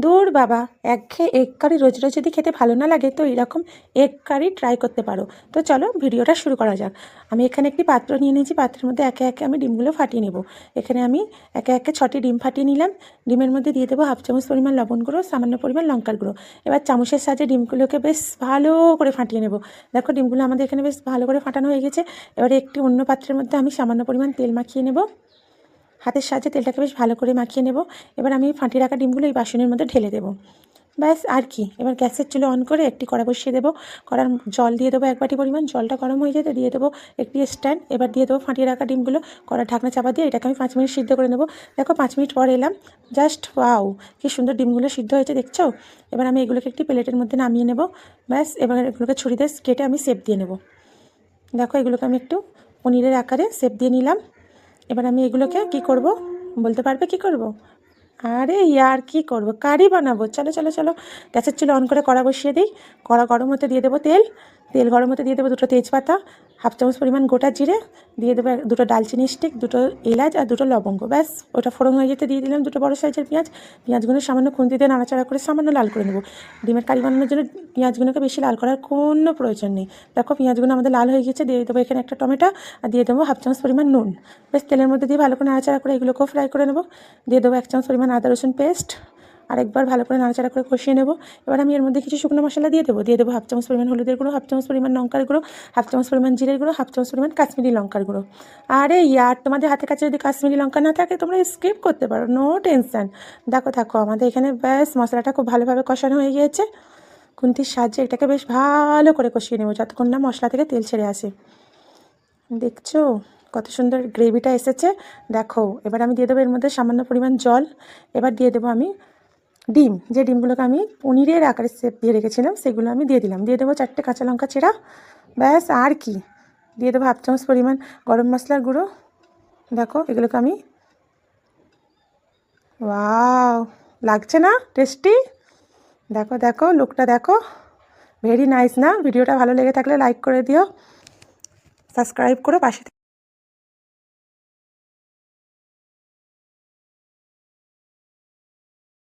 দূর বাবা, একঘেয়ে এগ কারি রোজ রোজ যদি খেতে ভালো না লাগে তো এরকম এগ কারি ট্রাই করতে পারো। তো চলো ভিডিওটা শুরু করা যাক। আমি এখানে একটি পাত্র নিয়ে নিয়েছি, পাত্রের মধ্যে একে একে আমি ডিমগুলো ফাটিয়ে নেব। এখানে আমি একে একে 6টি ডিম ফাটিয়ে নিলাম। ডিমের মধ্যে দিয়ে দেবো 1/2 চামচ পরিমাণ লবণ গুঁড়ো, সামান্য পরিমাণ লঙ্কার গুঁড়ো। এবার চামচের সাহায্যে ডিমগুলোকে বেশ ভালো করে ফাটিয়ে নেব। দেখো ডিমগুলো আমাদের এখানে বেশ ভালো করে ফাটানো হয়ে গেছে। এবারে একটি অন্য পাত্রের মধ্যে আমি সামান্য পরিমাণ তেল মাখিয়ে নেব। হাতের সাহায্যে তেলটাকে বেশ ভালো করে মাখিয়ে নেব। এবার আমি ফাটিয়ে রাখা ডিমগুলো এই বাসনের মধ্যে ঢেলে দেবো। ব্যাস আর কি। এবার গ্যাসের চুলো অন করে একটি কড়া বসিয়ে দেবো। কড়ার জল দিয়ে দেবো 1 বাটি পরিমাণ। জলটা গরম হয়ে যেতে দিয়ে দেবো একটি স্ট্যান্ড। এবার দিয়ে দেবো ফাটিয়ে রাখা ডিমগুলো। কড়ার ঢাকনা চাপা দিয়ে এটাকে আমি 5 মিনিট সিদ্ধ করে নেবো। দেখো 5 মিনিট পর এলাম। জাস্ট ওয়াও, কি সুন্দর ডিমগুলো সিদ্ধ হয়েছে দেখছো। এবার আমি এগুলোকে একটি প্লেটের মধ্যে নামিয়ে নেব। ব্যাস এবার এগুলোকে ছুরি দিয়ে কেটে আমি শেপ দিয়ে নেব। দেখো এগুলোকে আমি একটু পনিরের আকারে শেপ দিয়ে নিলাম। এবার আমি এগুলোকে কি করব, বলতে পারবে কি করব? আরে ইয়ার কি করব, কারি বানাবো। চলো চলো চলো, গ্যাসের চুলো অন করে কড়া বসিয়ে দিই। কড়া গরম হতে দিয়ে দেবো তেল। তেল গরম হতে দিয়ে দেবো 2টো তেজপাতা, 1/2 চামচ পরিমাণ গোটা জিরে, দিয়ে দেবো 2টো দালচিনি স্টিক, 2টো এলাচ আর 2টো লবঙ্গ। ব্যাস ওটা ফোড়ন হয়ে যেতে দিয়ে দিলাম 2টো বড় সাইজের পেঁয়াজ। পেঁয়াজগুলো সামান্য খুন্তি দিয়ে নাড়াচাড়া করে সামান্য লাল করে নেব। ডিমের কারি বানানোর জন্য পেঁয়াজগুলোকে বেশি লাল করার কোনো প্রয়োজন নেই। দেখো পেঁয়াজগুলো আমাদের লাল হয়ে গেছে। দিয়ে দেবো এখানে একটা টমেটো আর দিয়ে দেবো 1/2 চামচ পরিমাণ নুন। বেশ তেলের মধ্যে দিয়ে ভালো করে নাড়াচাড়া করে এগুলোকেও ফ্রাই করে নেব। দিয়ে দেবো 1 চামচ পরিমাণ আদা রসুন পেস্ট। আরেকবার ভালো করে নাড়াচাড়া করে কষিয়ে নেব। এবার আমি এর মধ্যে কিছু শুকনো মশলা দিয়ে দেবো। 1/2 চামচ পরিমাণ হলুদের গুঁড়ো, 1/2 চামচ পরিমাণ লঙ্কার গুঁড়ো, 1/2 চামচ পরিমাণ জিরের গুঁড়ো, 1/2 চামচ পরিমাণ কাশ্মীরি লঙ্কার গুঁড়ো। আরে ইয়ার, তোমাদের হাতের কাছে যদি কাশ্মীরি লঙ্কা না থাকে তোমরা স্কিপ করতে পারো, নো টেনশান। দেখো থাকো আমাদের এখানে ব্যাস মশলাটা খুব ভালোভাবে কষানো হয়ে গিয়েছে। খুন্তির সাহায্যে এটাকে বেশ ভালো করে কষিয়ে নেব যতক্ষণ না মশলা থেকে তেল ছেড়ে আসে। দেখছো কত সুন্দর গ্রেভিটা এসেছে। দেখো এবার আমি দিয়ে দেবো এর মধ্যে সামান্য পরিমাণ জল। এবার দিয়ে দেবো আমি ডিম, যে ডিমগুলোকে আমি পনিরের আকারে শেপ দিয়ে রেখেছিলাম সেগুলো আমি দিয়ে দিলাম। দিয়ে দেবো 4টে কাঁচা লঙ্কা চেরা। ব্যাস আর কি। দিয়ে দেবো 1/2 চামচ পরিমাণ গরম মশলার গুঁড়ো। দেখো এগুলোকে আমি, ওয়াও, লাগছে না টেস্টি? দেখো দেখো লুকটা দেখো, ভেরি নাইস না? ভিডিওটা ভালো লেগে থাকলে লাইক করে দিও, সাবস্ক্রাইব করো, পাশে